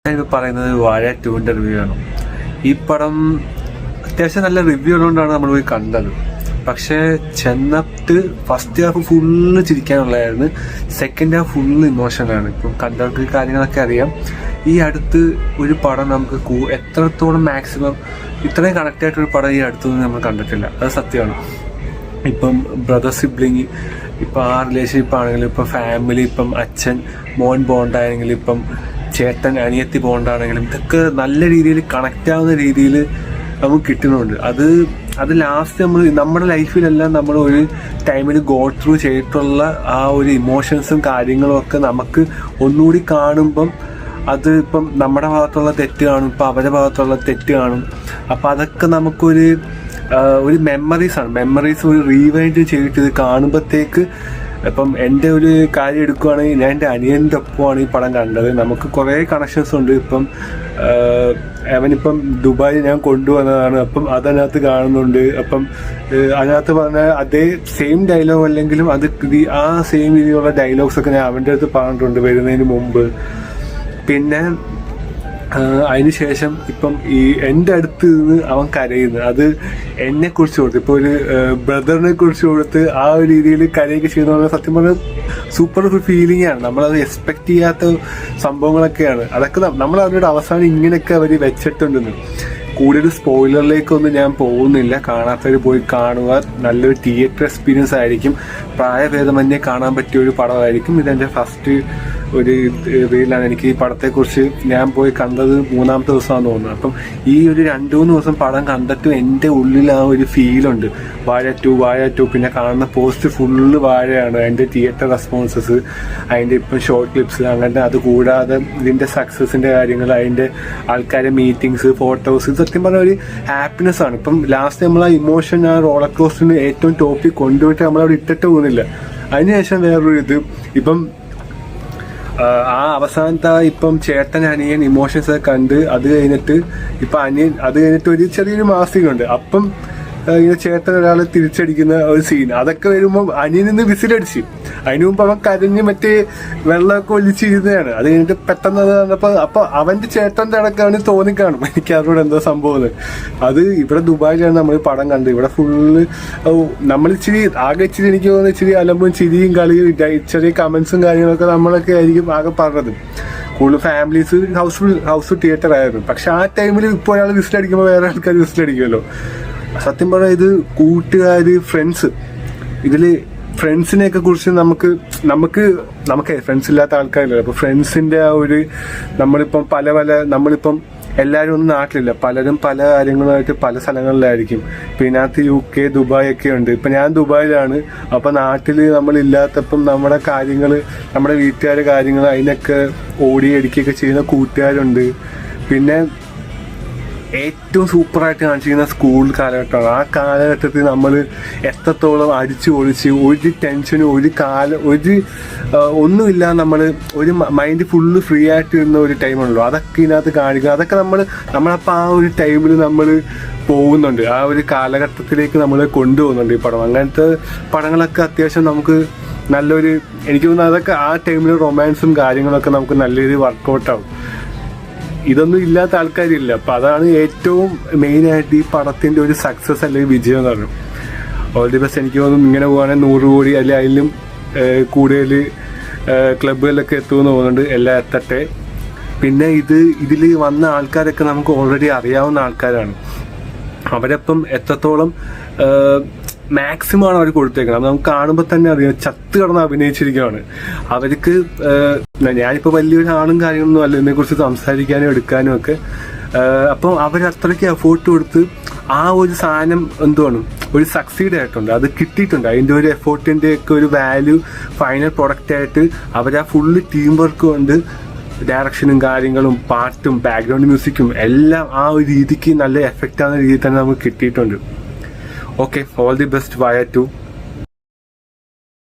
ഞാനിപ്പോൾ പറയുന്നത് വാഴ 2ന്റെ റിവ്യൂ ആണ്. ഈ പടം അത്യാവശ്യം നല്ല റിവ്യൂ ഉള്ളതുകൊണ്ടാണ് നമ്മൾ പോയി കണ്ടത്. പക്ഷേ ചെന്നിട്ട് ഫസ്റ്റ് ഹാഫ് ഫുള്ള് ചിരിക്കാനുള്ളതായിരുന്നു, സെക്കൻഡ് ഹാഫ് ഫുള്ള് ഇമോഷനാണ്. ഇപ്പം കണ്ടവർക്ക് കാര്യങ്ങളൊക്കെ അറിയാം. ഈ അടുത്ത് ഒരു പടം നമുക്ക് എത്രത്തോളം മാക്സിമം ഇത്രയും കണക്ട് ആയിട്ടൊരു പടം ഈ അടുത്തൊന്നും നമ്മൾ കണ്ടിട്ടില്ല. അത് സത്യമാണ്. ഇപ്പം ബ്രദർ സിബ്ലിങ്, ഇപ്പം ആ റിലേഷൻഷിപ്പ് ആണെങ്കിലും, ഇപ്പം ഫാമിലി, ഇപ്പം അച്ഛൻ മോൻ ബോണ്ടാണെങ്കിലും, ഇപ്പം ചേട്ടൻ അനിയത്തി ബോണ്ടാണെങ്കിലും, ഇതൊക്കെ നല്ല രീതിയിൽ കണക്റ്റ് ആവുന്ന രീതിയിൽ നമുക്ക് കിട്ടുന്നുണ്ട്. അത് ലാസ്റ്റ് നമ്മുടെ ലൈഫിലെല്ലാം നമ്മൾ ഒരു ടൈമിൽ ഗോ ത്രൂ ചെയ്തിട്ടുള്ള ആ ഒരു ഇമോഷൻസും കാര്യങ്ങളും ഒക്കെ നമുക്ക് ഒന്നുകൂടി കാണുമ്പം അത് ഇപ്പം നമ്മുടെ ഭാഗത്തുള്ള തെറ്റ് കാണും, ഇപ്പം അവരുടെ ഭാഗത്തുള്ള തെറ്റ് കാണും. അപ്പം അതൊക്കെ നമുക്കൊരു മെമ്മറീസ് ഒരു റീവൈൻഡ് ചെയ്തിട്ട് ഇത് കാണുമ്പോഴത്തേക്ക് ഇപ്പം എൻ്റെ ഒരു കാര്യം എടുക്കുകയാണെങ്കിൽ ഞാൻ എൻ്റെ അനിയൻ്റെ ഒപ്പമാണ് ഈ പടം കണ്ടത്. നമുക്ക് കുറേ കണക്ഷൻസ് ഉണ്ട്. ഇപ്പം അവനിപ്പം ദുബായ് ഞാൻ കൊണ്ടുവന്നതാണ്, അപ്പം അതിനകത്ത് കാണുന്നുണ്ട്. അപ്പം അതിനകത്ത് പറഞ്ഞ അതേ സെയിം ഡയലോഗ് അല്ലെങ്കിലും അത് ആ സെയിം രീതിയിലുള്ള ഡയലോഗ്സ് ഒക്കെ ഞാൻ അവൻ്റെ അടുത്ത് പറഞ്ഞിട്ടുണ്ട് വരുന്നതിന് മുമ്പ്. പിന്നെ അതിനുശേഷം ഇപ്പം ഈ എൻ്റെ അടുത്ത് നിന്ന് അവൻ കരയുന്നത് അത് എന്നെ കുറിച്ച് കൊടുത്ത്, ഇപ്പോൾ ഒരു ബ്രദറിനെ കുറിച്ച് കൊടുത്ത് ആ ഒരു രീതിയിൽ കരയൊക്കെ ചെയ്യുന്ന സത്യം പറഞ്ഞാൽ സൂപ്പർ ഫീലിംഗ് ആണ്. നമ്മളത് എക്സ്പെക്ട് ചെയ്യാത്ത സംഭവങ്ങളൊക്കെയാണ്. അതൊക്കെ നമ്മൾ അവരുടെ അവസാനം ഇങ്ങനെയൊക്കെ അവർ വെച്ചിട്ടുണ്ടെന്ന്. കൂടുതൽ സ്പോയിലറിലേക്കൊന്നും ഞാൻ പോകുന്നില്ല. കാണാത്തവർ പോയി കാണുക. നല്ലൊരു തിയേറ്റർ എക്സ്പീരിയൻസ് ആയിരിക്കും. പ്രായഭേദമന്യേ കാണാൻ പറ്റിയ ഒരു പടമായിരിക്കും. ഇതെൻ്റെ ഫസ്റ്റ് ഒരു റീലാണ്. എനിക്ക് ഈ പടത്തെക്കുറിച്ച് ഞാൻ പോയി കണ്ടത് 3ാമത്തെ ദിവസമാണെന്ന് തോന്നുന്നു. അപ്പം ഈ ഒരു 2-3 ദിവസം പടം കണ്ടിട്ടും എൻ്റെ ഉള്ളിൽ ആ ഒരു ഫീലുണ്ട്. വാഴ 2 പിന്നെ കാണുന്ന പോസ്റ്റ് ഫുള്ള് വാഴയാണ്. അതിൻ്റെ തിയേറ്റർ റെസ്പോൺസസ്, അതിൻ്റെ ഇപ്പം ഷോർട്ട് ക്ലിപ്സ്, അങ്ങനെ അത് കൂടാതെ ഇതിൻ്റെ സക്സസിൻ്റെ കാര്യങ്ങൾ, അതിൻ്റെ ആൾക്കാരെ മീറ്റിങ്സ്, ഫോട്ടോസ്, സത്യം പറഞ്ഞ ഒരു ഹാപ്പിനെസ് ആണ്. ഇപ്പം ലാസ്റ്റ് നമ്മൾ ആ ഇമോഷൻ ആ റോളർ കോസ്റ്ററിന് ഏറ്റവും ടോപ്പിൽ കൊണ്ടുപോയിട്ട് നമ്മളവിടെ ഇട്ടിട്ട് പോകുന്നില്ല. അതിനുശേഷം വേറൊരു ഇത് ഇപ്പം ആ അവസാനത്തെ ഇപ്പം ചേട്ടൻ അനിയൻ ഇമോഷൻസ് ഒക്കെ കണ്ട് അത് കഴിഞ്ഞിട്ട് ഇപ്പം അനിയൻ അത് കഴിഞ്ഞിട്ട് ഒരു ചെറിയൊരു മാസികയുണ്ട്. അപ്പം ഇങ്ങനെ ചേട്ടൻ ഒരാളെ തിരിച്ചടിക്കുന്ന ഒരു സീൻ, അതൊക്കെ വരുമ്പോൾ അനിയൻ നിന്ന് വിസിലടിച്ച് അതിന് മുമ്പ് അവൻ കരഞ്ഞ് മറ്റേ വെള്ളമൊക്കെ ഒലിച്ചിരുന്നതാണ്. അത് കഴിഞ്ഞിട്ട് പെട്ടെന്ന് അത് വന്നപ്പോൾ അപ്പോൾ അവൻ്റെ ചേട്ടൻ്റെ അടക്കം അവന് തോന്നിക്കാണും എനിക്ക് അവരോട് എന്തോ സംഭവം. അത് ഇവിടെ ദുബായിലാണ് നമ്മൾ പടം കണ്ടത്. ഇവിടെ ഫുള്ള് നമ്മൾ ഇച്ചിരി എനിക്ക് തോന്നുന്നു ഇച്ചിരി അലമ്പും ചിരിയും കളിയും ചെറിയ കമൻസും കാര്യങ്ങളൊക്കെ നമ്മളൊക്കെ ആയിരിക്കും ആകെ പറഞ്ഞത്. കൂടുതൽ ഫാമിലീസ് ഹൗസ് തിയേറ്റർ ആയിരുന്നു. പക്ഷെ ആ ടൈമിൽ ഇപ്പോൾ ഒരാൾ വിസിലടിക്കുമ്പോൾ വേറെ ആൾക്കാർ വിസിലടിക്കുമല്ലോ. സത്യം പറഞ്ഞാൽ ഇത് കൂട്ടുകാർ, ഫ്രണ്ട്സ്, ഇതിൽ ഫ്രണ്ട്സിനെയൊക്കെ കുറിച്ച് നമുക്ക് ഫ്രണ്ട്സ് ഇല്ലാത്ത ആൾക്കാരില്ല. അപ്പോൾ ഫ്രണ്ട്സിൻ്റെ ആ ഒരു നമ്മളിപ്പം എല്ലാവരും ഒന്നും നാട്ടിലില്ല, പലരും പല കാര്യങ്ങളുമായിട്ട് പല സ്ഥലങ്ങളിലായിരിക്കും. പിന്നെ അതിനകത്ത് UK, ദുബായ് ഒക്കെ ഉണ്ട്. ഇപ്പം ഞാൻ ദുബായിലാണ്. അപ്പം നാട്ടിൽ നമ്മളില്ലാത്തപ്പം നമ്മുടെ കാര്യങ്ങൾ, നമ്മുടെ വീട്ടുകാരുടെ കാര്യങ്ങൾ അതിനൊക്കെ ഓടിയടിക്കുകയൊക്കെ ചെയ്യുന്ന കൂട്ടുകാരുണ്ട്. പിന്നെ ഏറ്റവും സൂപ്പറായിട്ട് കാണിച്ചിരിക്കുന്ന സ്കൂൾ കാലഘട്ടമാണ്. ആ കാലഘട്ടത്തിൽ നമ്മൾ എത്രത്തോളം അടിച്ചു പൊളിച്ച് ഒരു ടെൻഷനും ഒന്നുമില്ല, നമ്മൾ ഒരു മൈൻഡ് ഫുള്ള് ഫ്രീ ആയിട്ട് ഇരുന്ന ഒരു ടൈമുണ്ടല്ലോ, അതൊക്കെ ഇതിനകത്ത് കാണിക്കുക. അതൊക്കെ നമ്മളപ്പോൾ ആ ഒരു ടൈമിൽ നമ്മൾ പോകുന്നുണ്ട്. ആ ഒരു കാലഘട്ടത്തിലേക്ക് നമ്മൾ കൊണ്ടുപോകുന്നുണ്ട് ഈ പടം. അങ്ങനത്തെ പടങ്ങളൊക്കെ അത്യാവശ്യം നമുക്ക് നല്ലൊരു, എനിക്ക് തോന്നുന്നു അതൊക്കെ ആ ടൈമിൽ റൊമാൻസും കാര്യങ്ങളൊക്കെ നമുക്ക് നല്ല രീതിയിൽ വർക്കൗട്ടാവും. ഇതൊന്നും ഇല്ലാത്ത ആൾക്കാരില്ല. അപ്പം അതാണ് ഏറ്റവും മെയിനായിട്ട് ഈ പടത്തിൻ്റെ ഒരു സക്സസ് അല്ലെങ്കിൽ വിജയം എന്ന് പറഞ്ഞു. All the best. എനിക്ക് തോന്നുന്നു ഇങ്ങനെ പോകുകയാണെങ്കിൽ 100 കോടി അല്ലെങ്കിൽ അതിലും കൂടുതൽ ക്ലബുകളിലൊക്കെ എത്തുമെന്ന് തോന്നുന്നുണ്ട്. എല്ലാം എത്തട്ടെ. പിന്നെ ഇതിൽ വന്ന ആൾക്കാരൊക്കെ നമുക്ക് ഓൾറെഡി അറിയാവുന്ന ആൾക്കാരാണ്. അവരപ്പം എത്രത്തോളം മാക്സിമം ആണ് അവർ കൊടുത്തേക്കുന്നത്. അത് നമുക്ക് കാണുമ്പോൾ തന്നെ അറിയാം. ചത്ത് കിടന്ന് അഭിനയിച്ചിരിക്കുകയാണ് അവർക്ക്. ഞാനിപ്പോൾ വലിയൊരു ആണും കാര്യങ്ങളൊന്നും അല്ല ഇതിനെക്കുറിച്ച് സംസാരിക്കാനും എടുക്കാനും ഒക്കെ. അപ്പം അവരത്രയ്ക്ക് എഫേർട്ട് കൊടുത്ത് ആ ഒരു സാധനം എന്തുവാണ് ഒരു സക്സീഡ് ആയിട്ടുണ്ട്, അത് കിട്ടിയിട്ടുണ്ട്. അതിൻ്റെ ഒരു എഫേർട്ടിൻ്റെ ഒക്കെ ഒരു വാല്യൂ ഫൈനൽ പ്രൊഡക്റ്റായിട്ട് അവർ ആ ഫുള്ള് ടീം വർക്ക് കൊണ്ട് ഡയറക്ഷനും കാര്യങ്ങളും പാട്ടും ബാക്ക്ഗ്രൗണ്ട് മ്യൂസിക്കും എല്ലാം ആ ഒരു രീതിക്ക് നല്ല എഫക്റ്റ് ആവുന്ന രീതിയിൽ തന്നെ നമുക്ക് കിട്ടിയിട്ടുണ്ട്. Okay, all the best, Vaya 2.